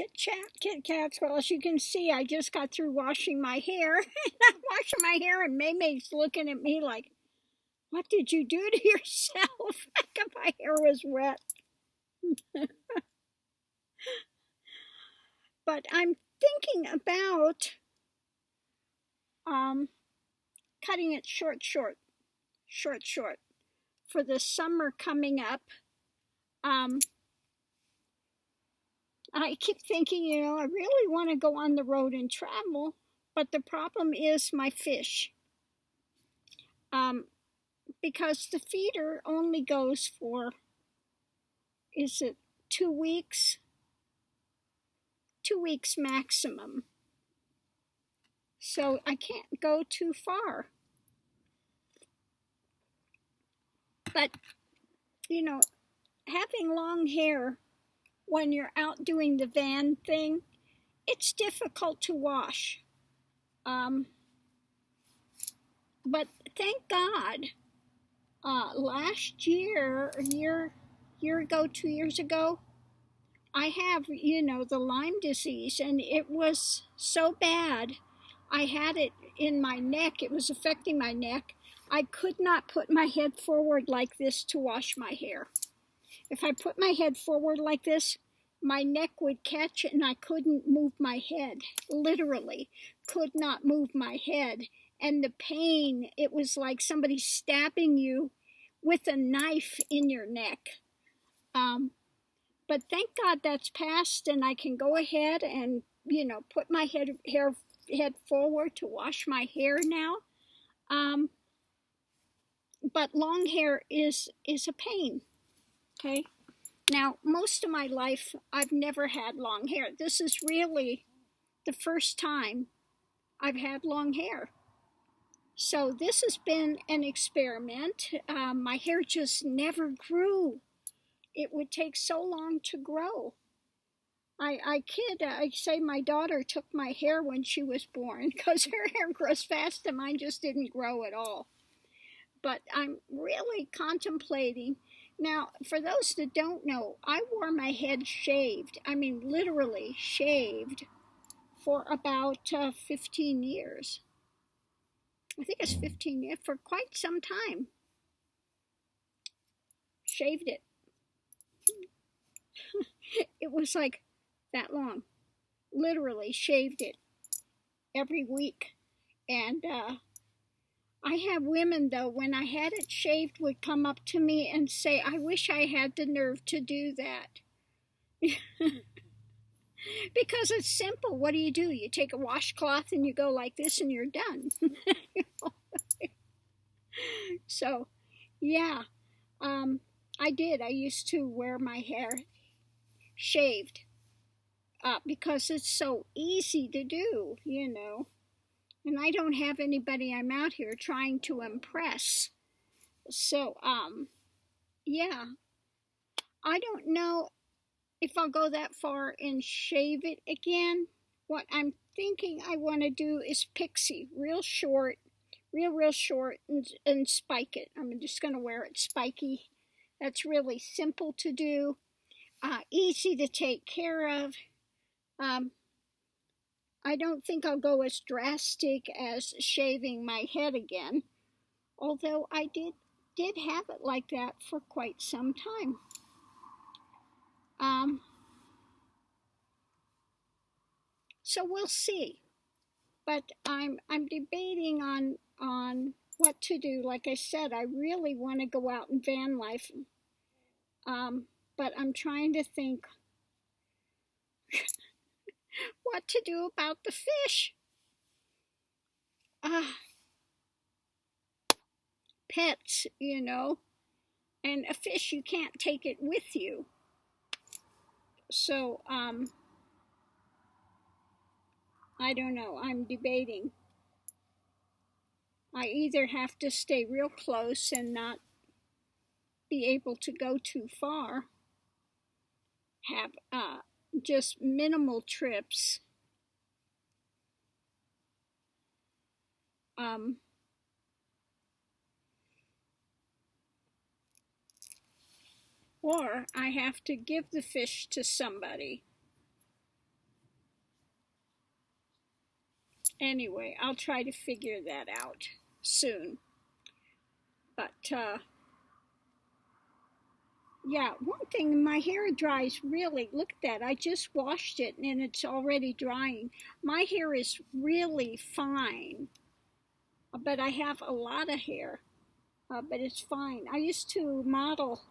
Chit Chat Kit Kats. Well, as you can see, I just got through washing my hair. And I'm washing my hair, and May's looking at me like, what did you do to yourself? My hair was wet. But I'm thinking about cutting it short for the summer coming up. I keep thinking, I really want to go on the road and travel, but the problem is my fish. Because the feeder only goes for, is it 2 weeks? 2 weeks maximum. So I can't go too far. But, having long hair when you're out doing the van thing, it's difficult to wash. But thank God, last year, a year ago, 2 years ago, I have, the Lyme disease, and it was so bad. I had it in my neck. It was affecting my neck. I could not put my head forward like this to wash my hair. If I put my head forward like this, my neck would catch and I couldn't move my head. Literally could not move my head. And the pain, it was like somebody stabbing you with a knife in your neck. But thank God that's passed, and I can go ahead and, put my head forward to wash my hair now. But long hair is a pain, okay? Now, most of my life, I've never had long hair. This is really the first time I've had long hair. So this has been an experiment. My hair just never grew. It would take so long to grow. I say my daughter took my hair when she was born because her hair grows fast and mine just didn't grow at all. But I'm really contemplating. Now, for those that don't know, I wore my head shaved. I mean, literally shaved for about 15 years. I think it's 15 years, for quite some time. Shaved it. It was like that long. Literally shaved it every week. And I have women, though, when I had it shaved, would come up to me and say, I wish I had the nerve to do that. Because it's simple. What do? You take a washcloth and you go like this and you're done. So, yeah, I did. I used to wear my hair shaved because it's so easy to do, And I don't have anybody I'm out here trying to impress. So, yeah. I don't know if I'll go that far and shave it again. What I'm thinking I want to do is pixie, real short, real short, and spike it. I'm just going to wear it spiky. That's really simple to do, easy to take care of. I don't think I'll go as drastic as shaving my head again, although I did have it like that for quite some time. So we'll see. But I'm debating on what to do. Like I said, I really want to go out in van life. But I'm trying to think what to do about the fish. Pets, and a fish, you can't take it with you. So, I don't know. I'm debating. I either have to stay real close and not be able to go too far, have just minimal trips, or I have to give the fish to somebody. anyway, I'll try to figure that out soon. But yeah, one thing, my hair dries really, look at that, I just washed it and it's already drying. My hair is really fine, but I have a lot of hair, but it's fine. I used to model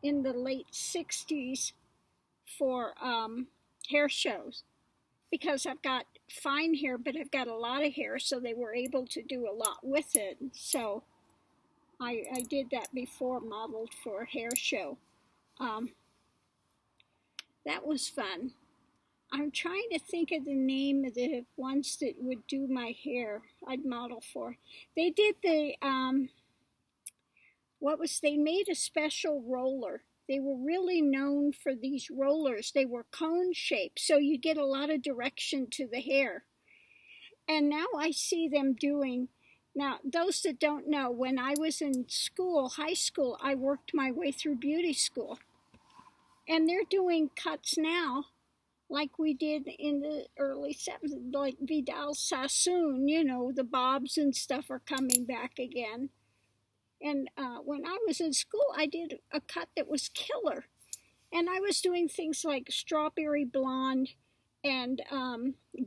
in the late 60s for hair shows, because I've got fine hair, but I've got a lot of hair, so they were able to do a lot with it. So I did that before, modeled for a hair show. That was fun. I'm trying to think of the name of the ones that would do my hair I'd model for. They did the, they made a special roller. They were really known for these rollers. They were cone shaped, so you get a lot of direction to the hair. And now I see them doing, now those that don't know, when I was in school, high school, I worked my way through beauty school. And they're doing cuts now, like we did in the early 70s, like Vidal Sassoon, you know, the bobs and stuff are coming back again. And when I was in school, I did a cut that was killer. And I was doing things like strawberry blonde and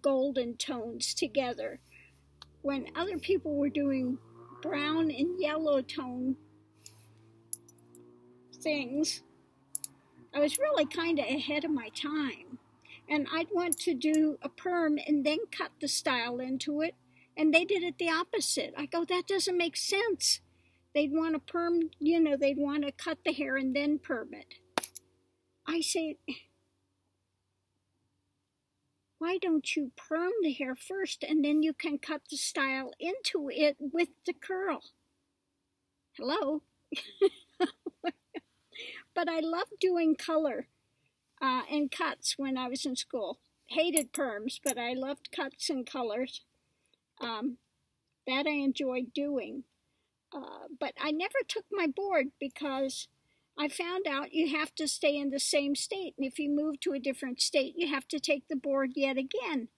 golden tones together, when other people were doing brown and yellow tone things. I was really kind of ahead of my time. And I'd want to do a perm and then cut the style into it. And they did it the opposite. I go, that doesn't make sense. They'd want to perm, you know, they'd want to cut the hair and then perm it. I say, why don't you perm the hair first and then you can cut the style into it with the curl? Hello? But I loved doing color and cuts when I was in school. Hated perms, but I loved cuts and colors. That I enjoyed doing. But I never took my board because I found out you have to stay in the same state. And if you move to a different state, you have to take the board yet again.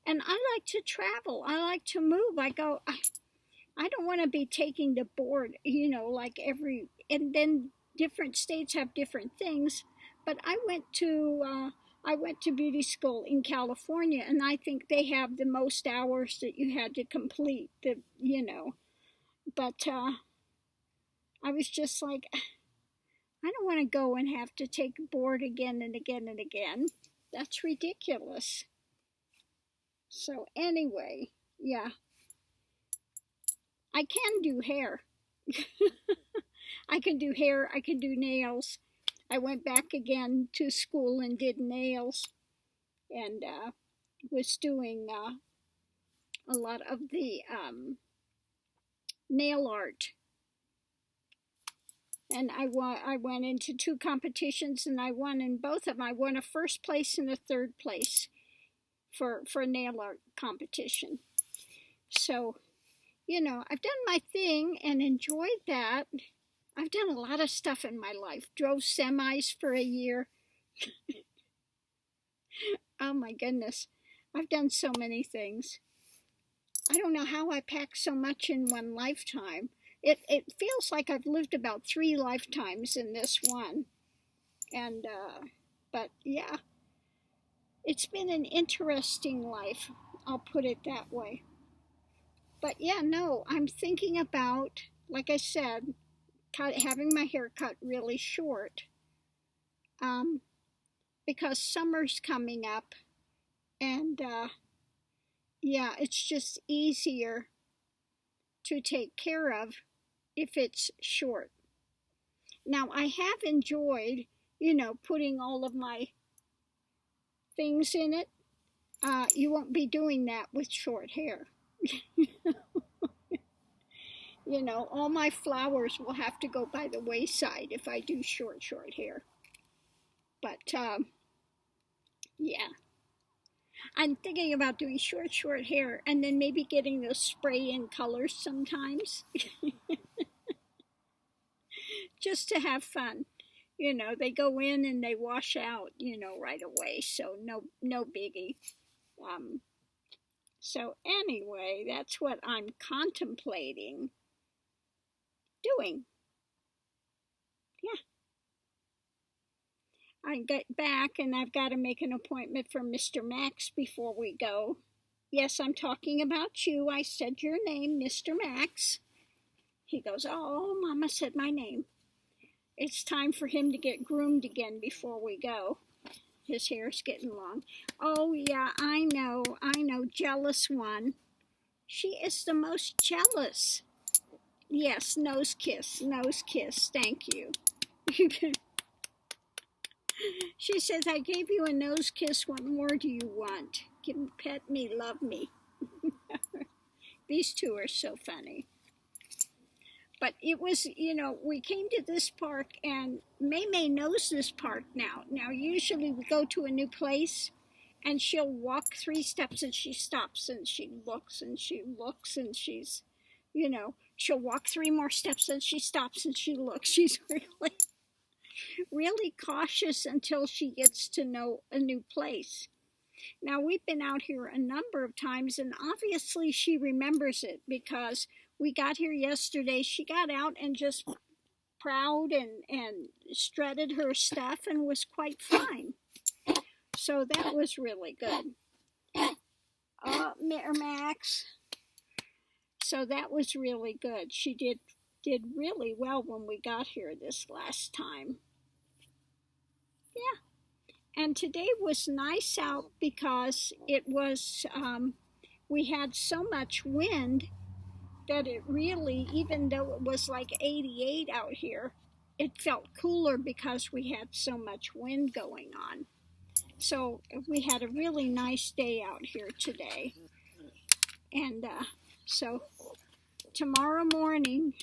And I like to travel. I like to move. I go, I don't want to be taking the board, you know, like and then different states have different things. But I went to beauty school in California, and I think they have the most hours that you had to complete, you know. But I was just like, I don't want to go and have to take a board again and again and again. That's ridiculous. So anyway, yeah. I can do hair. I can do hair, I can do nails. I went back again to school and did nails, and was doing a lot of the nail art. And I went into 2 competitions, and I won in both of them. I won a first place and a third place for a nail art competition. So, you know, I've done my thing and enjoyed that. I've done a lot of stuff in my life. Drove semis for a year. Oh my goodness. I've done so many things. I don't know how I packed so much in one lifetime. It feels like I've lived about 3 lifetimes in this one. And, but yeah, it's been an interesting life. I'll put it that way. But yeah, no, I'm thinking about, like I said, having my hair cut really short, because summer's coming up, and yeah, it's just easier to take care of if it's short. Now, I have enjoyed, you know, putting all of my things in it. You won't be doing that with short hair. You know, all my flowers will have to go by the wayside if I do short hair. But, yeah. I'm thinking about doing short hair and then maybe getting those spray-in colors sometimes. Just to have fun. You know, they go in and they wash out, you know, right away. So no biggie. So anyway, that's what I'm contemplating doing. Yeah. I get back and I've got to make an appointment for Mr. Max before we go. Yes, I'm talking about you. I said your name, Mr. Max. He goes, oh, Mama said my name. It's time for him to get groomed again before we go. His hair's getting long. Oh, yeah, I know, jealous one. She is the most jealous. Yes, nose kiss, thank you. She says, I gave you a nose kiss, what more do you want? Pet me, love me. These two are so funny. But it was, you know, we came to this park, and May knows this park now. Now, usually we go to a new place, and she'll walk 3 steps, and she stops, and she looks, and she looks, and she's, you know, she'll walk 3 more steps, and she stops, and she looks. She's really cautious until she gets to know a new place. Now, we've been out here a number of times, and obviously she remembers it because we got here yesterday. She got out and just prowled and strutted her stuff and was quite fine. So that was really good. Max. So that was really good. She did really well when we got here this last time. Yeah. And today was nice out because it was, we had so much wind that it really, even though it was like 88 out here, it felt cooler because we had so much wind going on. So we had a really nice day out here today. And so tomorrow morning,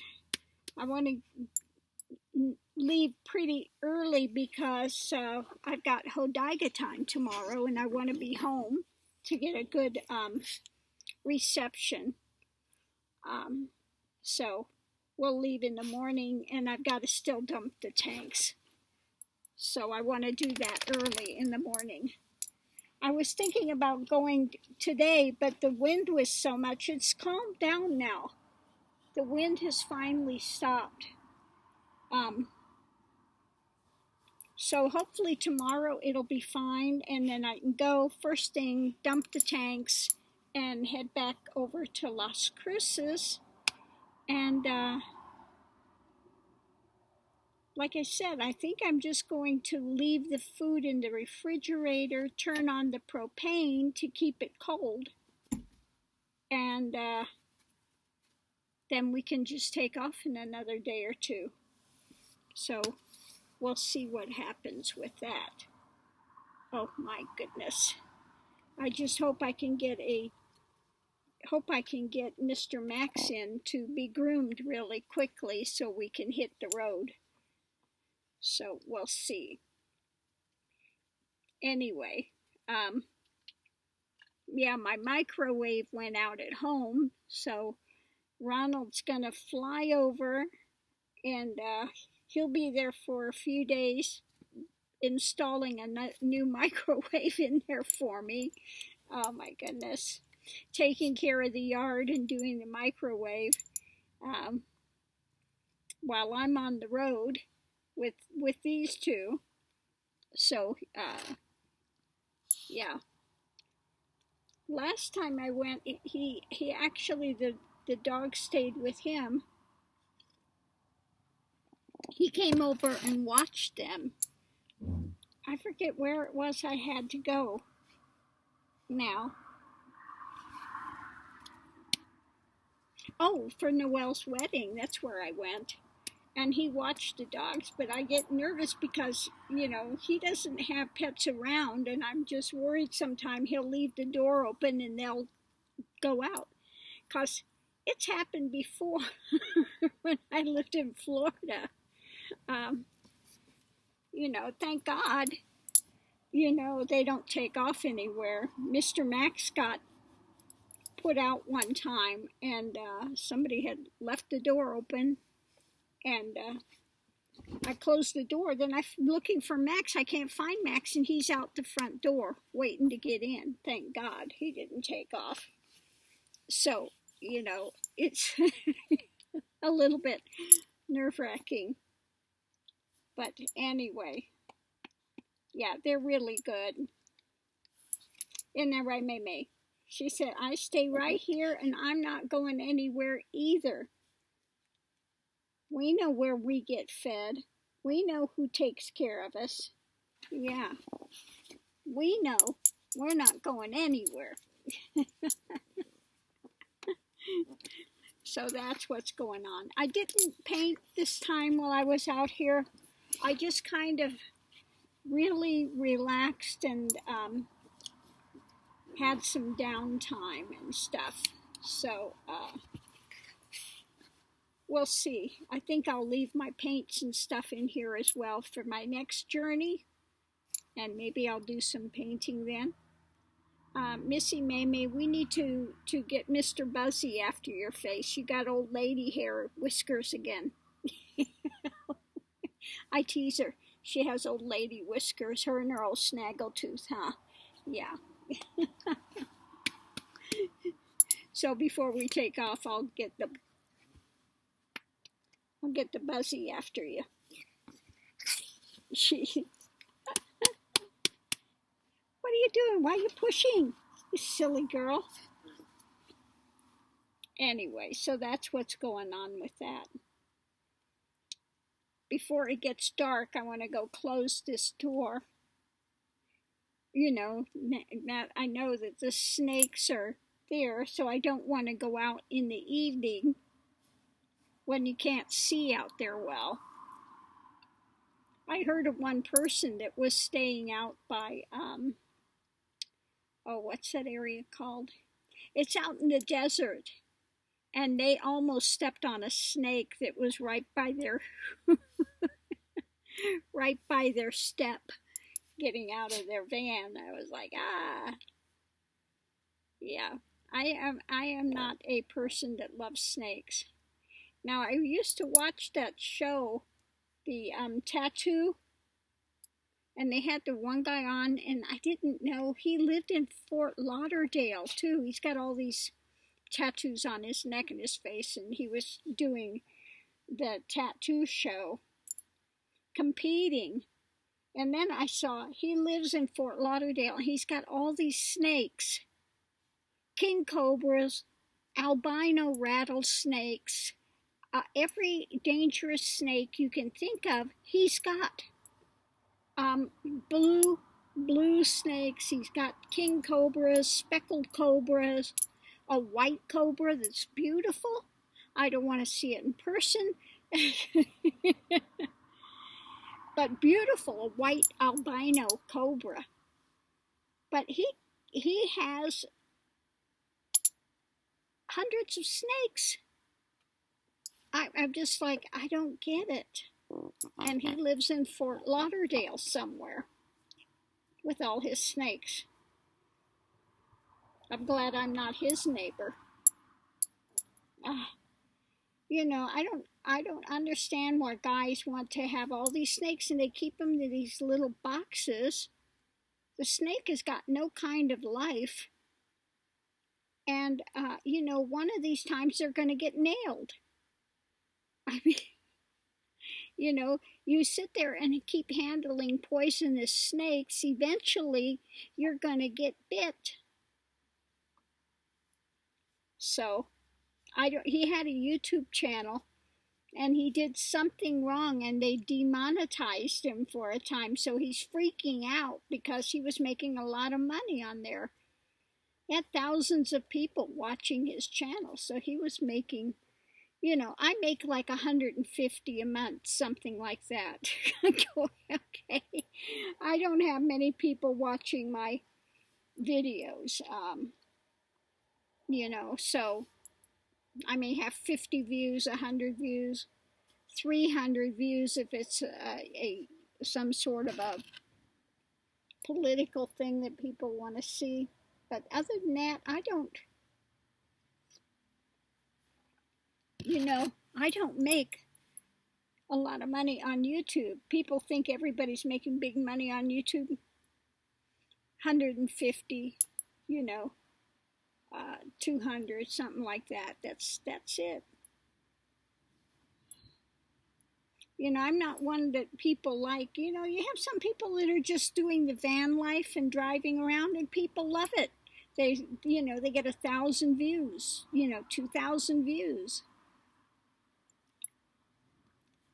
I want to leave pretty early because I've got Hodiga time tomorrow, and I want to be home to get a good reception. So we'll leave in the morning, and I've got to still dump the tanks. So I want to do that early in the morning. I was thinking about going today, but the wind was so much. It's calmed down now. The wind has finally stopped. So hopefully tomorrow it'll be fine, and then I can go first thing, dump the tanks, and head back over to Las Cruces. And like I said, I think I'm just going to leave the food in the refrigerator, turn on the propane to keep it cold, and then we can just take off in another day or two. So we'll see what happens with that. Oh my goodness. I just hope I can get Mr. Max in to be groomed really quickly so we can hit the road. So we'll see. Anyway, yeah, my microwave went out at home, so Ronald's gonna fly over, and he'll be there for a few days installing a new microwave in there for me. Oh my goodness. Taking care of the yard and doing the microwave while I'm on the road with these two. So yeah, last time I went, he actually, the dog stayed with him. He came over and watched them. I forget where it was I had to go now. Oh, for Noelle's wedding, that's where I went. And he watched the dogs, but I get nervous because, you know, he doesn't have pets around, and I'm just worried sometime he'll leave the door open and they'll go out. Because it's happened before when I lived in Florida. You know, thank God, you know, they don't take off anywhere. Mr. Max got put out one time, and somebody had left the door open, and I closed the door. Then I'm looking for Max. I can't find Max, and he's out the front door waiting to get in. Thank God he didn't take off. So, it's a little bit nerve-wracking. But anyway, yeah, they're really good. Isn't that right, May May? She said, I stay right here and I'm not going anywhere either. We know where we get fed. We know who takes care of us. Yeah, we know we're not going anywhere. So that's what's going on. I didn't paint this time while I was out here. I just kind of really relaxed and had some downtime and stuff. So we'll see. I think I'll leave my paints and stuff in here as well for my next journey. And maybe I'll do some painting then. Missy May, we need to get Mr. Buzzy after your face. You got old lady hair, whiskers again. I tease her. She has old lady whiskers, her and her old snaggletooth, huh? Yeah. So before we take off, I'll get the Buzzy after you. What are you doing? Why are you pushing? You silly girl. Anyway, so that's what's going on with that. Before it gets dark, I want to go close this door. That I know that the snakes are there, so I don't want to go out in the evening when you can't see out there well. I heard of one person that was staying out by, what's that area called? It's out in the desert, and they almost stepped on a snake that was right by their step, getting out of their van. I was like, yeah. I am not a person that loves snakes. Now, I used to watch that show, the Tattoo, and they had the one guy on, and I didn't know he lived in Fort Lauderdale, too. He's got all these tattoos on his neck and his face, and he was doing the tattoo show, competing. And then I saw he lives in Fort Lauderdale, and he's got all these snakes, king cobras, albino rattlesnakes, every dangerous snake you can think of, he's got. Blue snakes, he's got king cobras, speckled cobras, a white cobra that's beautiful. I don't want to see it in person. But beautiful, a white albino cobra. But he has hundreds of snakes. I'm just like, I don't get it. And he lives in Fort Lauderdale somewhere with all his snakes. I'm glad I'm not his neighbor. I don't understand why guys want to have all these snakes and they keep them in these little boxes. The snake has got no kind of life. And, one of these times they're going to get nailed. I mean, you sit there and keep handling poisonous snakes. Eventually, you're going to get bit. So, he had a YouTube channel, and he did something wrong, and they demonetized him for a time. So he's freaking out because he was making a lot of money on there. He had thousands of people watching his channel, so he was making, I make like $150 a month, something like that. Okay, I don't have many people watching my videos, so I may have 50 views, 100 views, 300 views if it's some sort of a political thing that people want to see. But other than that, I don't make a lot of money on YouTube. People think everybody's making big money on YouTube. 150, you know, 200, something like that. That's it. You know, I'm not one that people like. You know, you have some people that are just doing the van life and driving around, and people love it. They, you know, they get 1,000 views, you know, 2,000 views.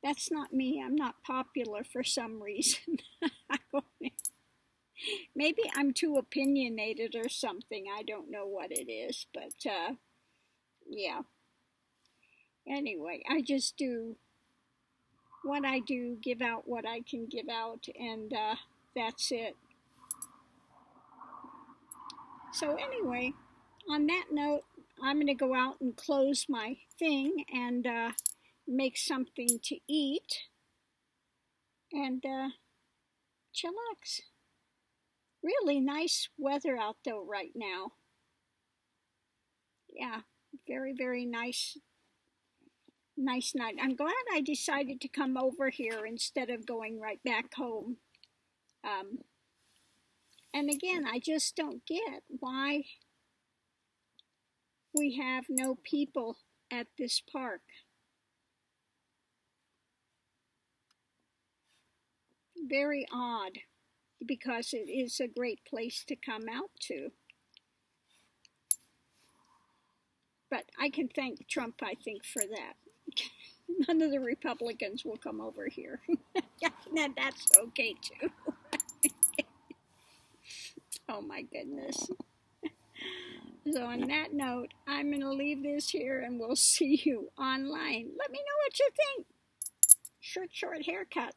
That's not me. I'm not popular for some reason. Maybe I'm too opinionated or something. I don't know what it is, but yeah. Anyway, I just do what I do, give out what I can give out, and that's it. So anyway, on that note, I'm going to go out and close my thing and make something to eat and chillax. Really nice weather out though right now. Yeah, very, very nice night. I'm glad I decided to come over here instead of going right back home. And again, I just don't get why we have no people at this park. Very odd, because it is a great place to come out to. But I can thank Trump, I think, for that. None of the Republicans will come over here. That's okay, too. Oh, my goodness. So on that note, I'm going to leave this here, and we'll see you online. Let me know what you think. Short haircut.